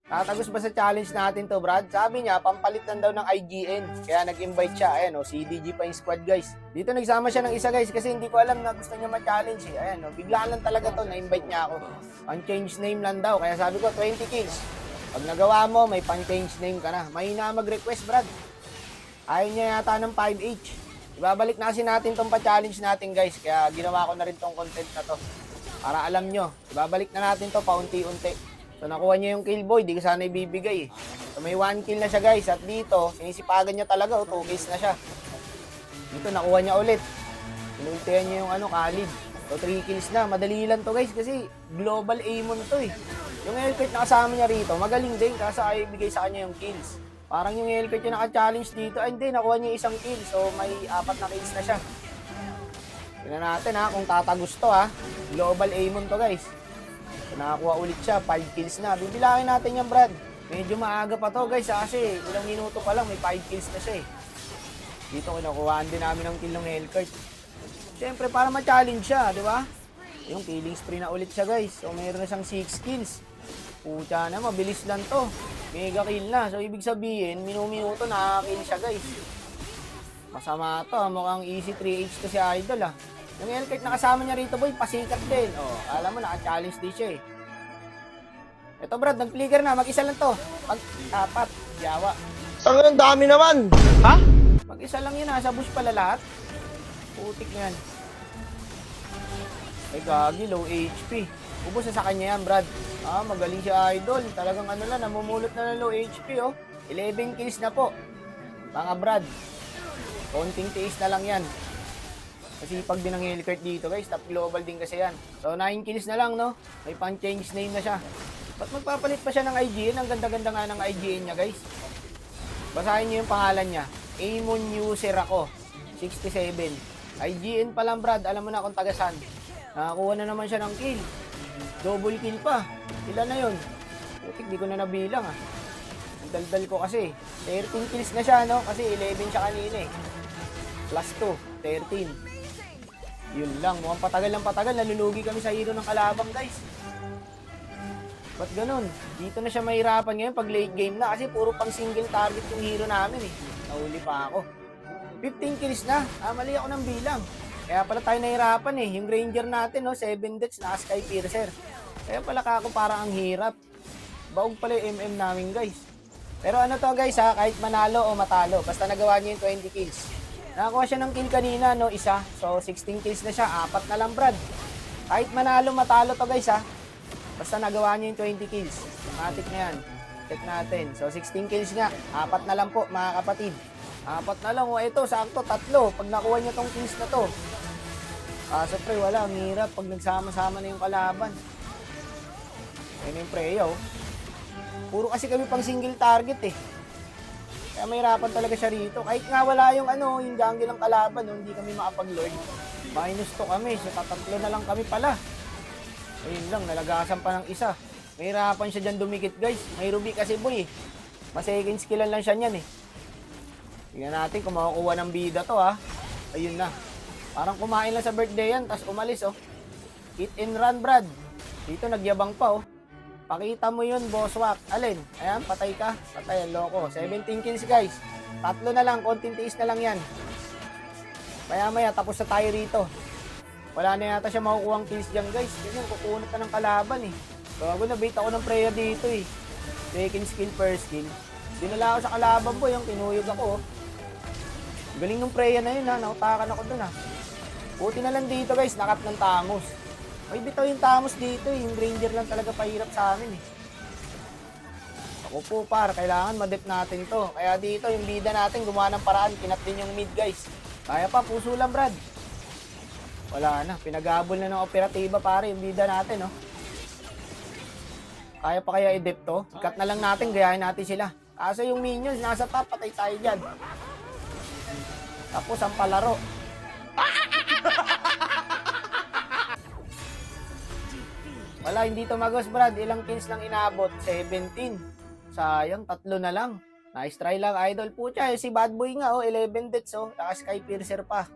Tatagos ba sa challenge natin to, Brad? Sabi niya, pampalit lang daw ng IGN. Kaya nag-invite siya. Ayan, CDG pa yung squad, guys. Dito nagsama siya ng isa, guys, kasi hindi ko alam na gusto niya ma-challenge, eh. Ayan, biglaan lang talaga to, na-invite niya ako. Pan-change name lang daw. Kaya sabi ko, 20 kills. Pag nagawa mo, may pan-change name ka na. Mahina mag-request, Brad. Ayaw niya yata ng 5H. Ibabalik na kasi natin tong pa-challenge natin, guys. Kaya ginawa ko na rin tong content na to. Para alam nyo, ibabalik na natin to paunti-unti. So, nakuha niya yung kill boy, di ko sana ibibigay eh. So, may 1 kill na siya, guys. At dito, sinisipagan niya talaga, 2 kills na siya. Dito, nakuha niya ulit. Pinultihan niya yung Khalid. So, 3 kills na. Madali lang to, guys, kasi global aimon to eh. Yung Hellkite na kasama niya rito, magaling din, kasi ay ibigay sa kanya yung kills. Parang yung Hellkite yung naka-challenge dito, ay hindi, nakuha niya isang kill. So, may 4 na kills na siya. Tingnan natin ha, kung tatagos to ha. Global aimon to, guys. So, nakakuha ulit siya, 5 kills na. Bibilangin natin yan, Brad. Medyo maaga pa to, guys, kasi ilang minuto pa lang, may 5 kills na siya eh. Dito kinukuhaan din namin ng kill ng Hellkite. Siyempre, para ma-challenge siya, di ba? Yung killing spree na ulit siya, guys. So, mayroon na siyang 6 kills. Pucha na, mabilis lang to. Mega kill na. So, ibig sabihin, minuto nakaka-kill siya, guys. Masama to, mukhang easy 3H to si Idol, ah. Yung Hellkite na kasama niya rito, boy, pasikat din. Oh, alam mo, naka-challenge din siya, eh. Ito, Brad, nag-flicker na. Mag-isa lang to. Pag-apat, yawa. Ang dami naman! Ha? Mag-isa lang yun, ha. Sa bush pala lahat. Putik na yan. Ay, gagi, low HP. Ubus na sa kanya yan, Brad. Magaling si Idol. Talagang namumulot na ng low HP, oh. 11 kills na po. Mga Brad. Konting tiis na lang yan. Kasi pag din ang Hellkite dito, guys, top global din kasi yan. So, 9 kills na lang, no? May pan-change name na siya. Ba't magpapalit pa siya ng IGN? Ang ganda-ganda nga ng IGN niya, guys. Basahin niyo yung pangalan niya. Aimon User ako. 67. IGN pa lang, Brad. Alam mo na kung tagasan. Nakakuha na naman siya ng kill. Double kill pa. Ilan na yun? Putik, di ko na nabilang, ah. Ang daldal ko kasi. 13 kills na siya, no? Kasi 11 siya kanina, eh. Plus 2. 13. Yun lang, mukhang patagal ng patagal, nalulugi kami sa hero ng kalabang, guys. Ba't ganun? Dito na siya mahirapan ngayon pag late game na kasi puro pang single target yung hero namin eh. Nahuli pa ako. 15 kills na, mali ako ng bilang. Kaya pala tayo nahirapan eh. Yung ranger natin, no, 7 deaths na Sky Piercer. Kaya pala kako parang ang hirap. Baog pala yung MM namin, guys. Pero ano to, guys, ha, kahit manalo o matalo, basta nagawa niya yung 20 kills. Nakakuha siya ng kill kanina, no, isa. So, 16 kills na siya. 4 na lang, Brad. Kahit manalo, matalo to, guys, ha. Basta nagawa niya yung 20 kills. Matik na yan. Check natin. So, 16 kills nga. 4 na lang po, mga kapatid. 4 na lang. O, ito, sakto, 3. Pag nakuha niya tong kills na to. So, pre, wala. Ang hirap pag nagsama-sama na yung kalaban. Ayun yung Freya, oh. Puro kasi kami pang single target, eh. Kaya mahirapan talaga siya rito. Kahit nga wala yung yung jungle ng kalaban, no, hindi kami makapag-lord. Minus 2 kami, so tatatlo na lang kami pala. Ayun lang, nalagasan pa ng isa. Mahirapan siya dyan dumikit, guys. May ruby kasi, boy, eh. Mas-second skillan lang siya niyan, eh. Tingnan natin kung makukuha ng bida to, ha. Ayun na. Parang kumain lang sa birthday yan, tas umalis, oh. Hit and run, Brad. Dito, nagyabang pa, oh. Pakita mo yun, bosswak. Alin? Ayan, patay ka. Patay, loko. 17 kills, guys. 3 na lang, konting tiis na lang yan. Maya-maya, tapos na tayo rito. Wala na yata siya makukuhang kills dyan, guys. Ganyan, kukunot ka ng kalaban, eh. Bago na-bait ako ng Freya dito, eh. Second skill, first skill. Dinala ako sa kalaban, boy. Yung kinuyog ako, oh. Galing ng Freya na yun, ha. Nautakan ako dun, ha. Buti na lang dito, guys. Nakat ng Tamos. May bitaw yung Tamos dito, eh. Yung Ranger lang talaga pahirap sa amin, eh. Ako po, par. Kailangan ma-dep natin to. Kaya dito, yung bida natin, gumawa ng paraan. Kinat din yung mid, guys. Kaya pa, puso lang, Brad. Wala na. Pinagabol na ng operatiba, pare. Yung bida natin, oh. Kaya pa kaya i-dep to? Ikat na lang natin, gayahin natin sila. Kaso yung minions, nasa top, patay tayo dyan. Tapos, ang palaro. Wala, hindi tumagos, Brad. Ilang kills lang inabot? 17. Sayang, 3 na lang. Nice try lang, Idol. Pucha, si Bad Boy nga, 11 deaths, Saka Sky Piercer pa.